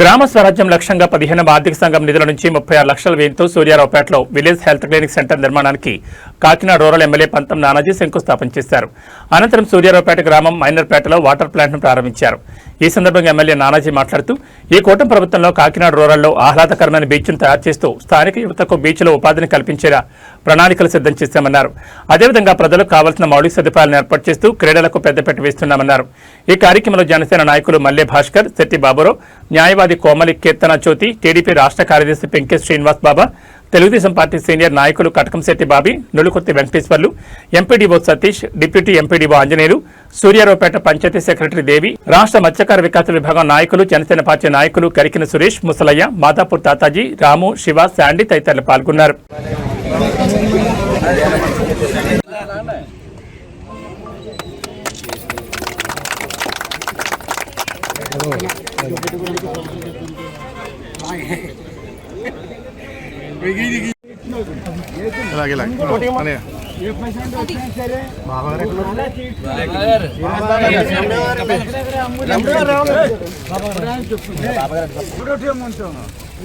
గ్రామ స్వరాజ్యం లక్ష్యంగా 15వ ఆర్థిక సంఘం నిధుల నుంచి 36 లక్షల వ్యయంతో సూర్యారావుపేటలో విలేజ్ హెల్త్ క్లినిక్ సెంటర్ నిర్మాణానికి కాకినాడ రూరల్ ఎమ్మెల్యే పంతం నానాజీ శంకుస్థాపన చేశారు. అనంతరం సూర్యారావుపేట గ్రామం మైనర్పేటలో వాటర్ ప్లాంట్ను ప్రారంభించారు. ఈ సందర్భంగా ఎమ్మెల్యే నానాజీ మాట్లాడుతూ ఈ కూటమి ప్రభుత్వంలో కాకినాడ రూరల్లో ఆహ్లాదకరమైన బీచ్ను తయారు చేస్తూ స్థానిక యువతకు బీచ్లో ఉపాధిని కల్పించేలా ప్రణాళికలు సిద్ధం చేశామన్నారు. అదేవిధంగా ప్రజలకు కావాల్సిన మౌలిక సదుపాయాలను ఏర్పాటు చేస్తూ క్రీడలకు పెద్దపీట వేస్తున్నామన్నారు. ఈ కార్యక్రమంలో జనసేన నాయకులు మల్లె భాస్కర్, శెట్టి బాబురావు, న్యాయవాది కోమలి కీర్తన జ్యోతి, టీడీపీ రాష్ట్ర కార్యదర్శి పెంకే శ్రీనివాస్ బాబా, తెలుగుదేశం పార్టీ సీనియర్ నాయకులు Katakamsetti Bobby, Nulukurthi Venkateswarlu, MPDO Satish, deputy MPDO Anjaneyulu, Suryaraopeta panchayat secretary Devi, రాష్ట్ర మత్స్యకార వికాస విభాగం నాయకులు, జనసేన పార్టీ నాయకులు కరికిన సురేష్, ముసలయ్య, మాదాపూర్ తాతాజీ, రాము, శివ, శాండీ తదితరులు పాల్గొన్నారు.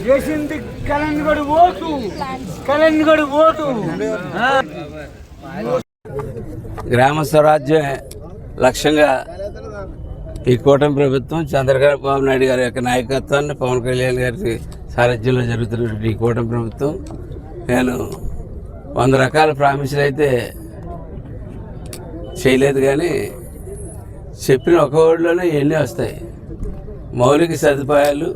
చేసింది కళ్యాణ్గడు ఓటు, కళ్యాణ్గడు ఓటు. గ్రామ స్వరాజ్యం లక్ష్యంగా ఈ కూటమి ప్రభుత్వం చంద్రబాబు నాయుడు గారి యొక్క నాయకత్వాన్ని, పవన్ కళ్యాణ్ గారి సారథ్యంలో జరుగుతున్నటువంటి ఈ కూటమి ప్రభుత్వం నేను 100 రకాల ప్రామిసులు అయితే చేయలేదు, కానీ చెప్పిన ఒక ఊళ్ళోనే ఎన్ని వస్తాయి. మౌలిక సదుపాయాలు,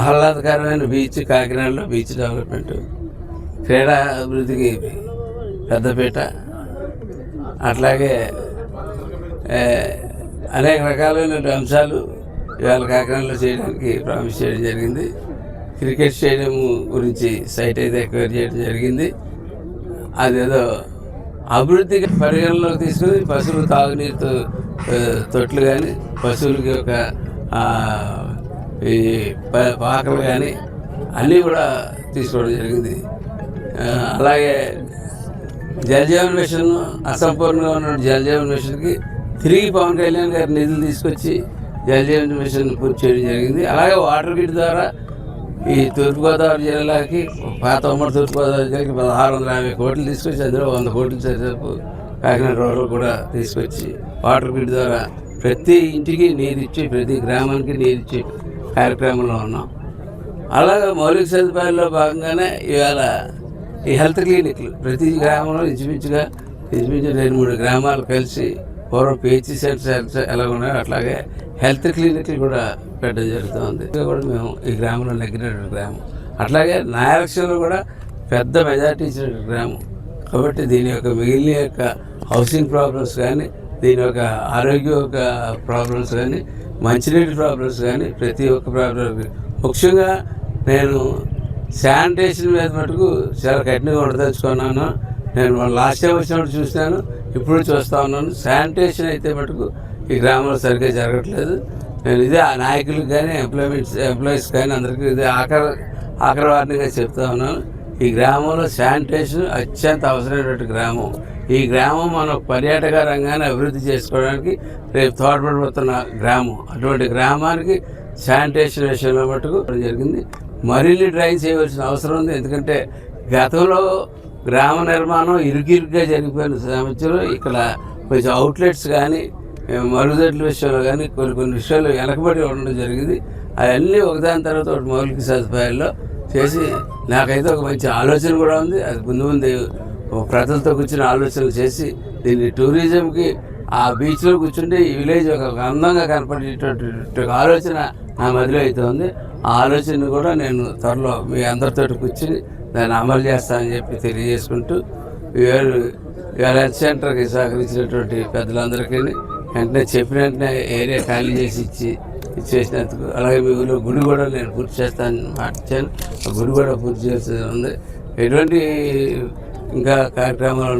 ఆహ్లాదకరమైన బీచ్, కాకినాడలో బీచ్ డెవలప్మెంట్, క్రీడా అభివృద్ధికి పెద్దపీట, అట్లాగే అనేక రకాలైన అంశాలు ఇవాళ కాకినాడలో చేయడానికి ప్రామిస్ చేయడం జరిగింది. క్రికెట్ స్టేడియం గురించి సైట్ అయితే ఎక్వైర్ చేయడం జరిగింది. అదేదో అభివృద్ధికి పరిగణలోకి తీసుకుని పశువులు తాగునీరు తొట్లు కానీ, పశువులకి ఒక ఈ పాకలు కానీ అన్నీ కూడా తీసుకోవడం జరిగింది. అలాగే జలజీవన్ మిషన్ అసంపూర్ణంగా ఉన్న జలజీవన్ మిషన్కి తిరిగి పవన్ కళ్యాణ్ గారి నిధులు తీసుకొచ్చి జలజీవన్ మిషన్ పూర్తి చేయడం జరిగింది. అలాగే వాటర్ గ్రిడ్ ద్వారా ఈ తూర్పుగోదావరి జిల్లాకి, పాత ఉమ్మడి తూర్పుగోదావరి జిల్లాకి 1650 కోట్లు తీసుకొచ్చి అందులో 100 కోట్ల సేపు కాకినాడ రూరల్ కూడా తీసుకొచ్చి వాటర్ గ్రిడ్ ద్వారా ప్రతి ఇంటికి నీరు ఇచ్చి, ప్రతి గ్రామానికి నీరు ఇచ్చే కార్యక్రమంలో ఉన్నాం. అలాగే మౌలిక సదుపాయాల్లో భాగంగానే ఇవాళ ఈ హెల్త్ క్లినిక్లు ప్రతి గ్రామంలో ఇంచుమించు 2-3 గ్రామాలు కలిసి పూర్వం పిహెచ్సి సెంటర్స్ ఎలా ఉన్నాయో అట్లాగే హెల్త్ క్లినిక్లు కూడా పెట్టడం జరుగుతుంది. కూడా మేము ఈ గ్రామంలో నెగ్గినటువంటి గ్రామం, అట్లాగే నా ఎలక్షన్లో కూడా పెద్ద మెజార్టీ ఇచ్చినటువంటి గ్రామం. కాబట్టి దీని యొక్క మిగిలిన యొక్క హౌసింగ్ ప్రాబ్లమ్స్ కానీ, దీని యొక్క ఆరోగ్య యొక్క ప్రాబ్లమ్స్ కానీ, మంచినీటి ప్రాబ్లమ్స్ కానీ, ప్రతి ఒక్క ప్రాబ్లం, ముఖ్యంగా నేను శానిటేషన్ మీద మటుకు చాలా కఠినంగా ఉండదలుచుకున్నాను. నేను లాస్ట్ టైం వచ్చినప్పుడు చూసినాను, ఇప్పుడు చూస్తూ ఉన్నాను. శానిటేషన్ అయితే మటుకు ఈ గ్రామంలో సరిగ్గా జరగట్లేదు. నేను ఇదే ఆ నాయకులకు కానీ, ఎంప్లాయీస్ కానీ అందరికీ ఇదే ఆఖరి వారినిగా చెప్తా ఉన్నాను. ఈ గ్రామంలో శానిటేషన్ అత్యంత అవసరమైనటువంటి గ్రామం. ఈ గ్రామం మన పర్యాటక రంగాన్ని అభివృద్ధి చేసుకోవడానికి రేపు తోడ్పడిపోతున్న గ్రామం. అటువంటి గ్రామానికి శానిటేషన్ విషయంలో మటుకు జరిగింది. మరిన్ని డ్రైన్ చేయవలసిన అవసరం ఉంది. ఎందుకంటే గతంలో గ్రామ నిర్మాణం ఇరుకిరుగ్గా జరిగిపోయిన సమస్యలు ఇక్కడ కొంచెం అవుట్లెట్స్ కానీ, మరుగుదొడ్ల విషయంలో కానీ కొన్ని విషయాలు వెనకబడి ఉండడం జరిగింది. అవన్నీ ఒకదాని తర్వాత ఒకటి మౌలిక సదుపాయాల్లో చేసి నాకైతే ఒక మంచి ఆలోచన కూడా ఉంది. అది ముందు ప్రజలతో కూర్చుని ఆలోచనలు చేసి దీన్ని టూరిజంకి, ఆ బీచ్లో కూర్చుంటే ఈ విలేజ్ ఒక అందంగా కనపడేటటువంటి ఆలోచన నా మదిలో అయితే ఉంది. ఆ ఆలోచనను కూడా నేను త్వరలో మీ అందరితో కూర్చుని దాన్ని అమలు చేస్తానని చెప్పి తెలియజేసుకుంటూ హెల్త్ సెంటర్కి సహకరించినటువంటి పెద్దలందరికీ వెంటనే చెప్పిన వెంటనే ఏరియా ఖాళీ చేసి ఇచ్చేసినందుకు, అలాగే మీ ఊళ్ళో గుడి కూడా నేను పూర్తి చేస్తానని మాట ఇచ్చాను. ఆ గుడి కూడా పూర్తి చేస్తుంది. ఎటువంటి ఇంకా కార్యక్రమాలు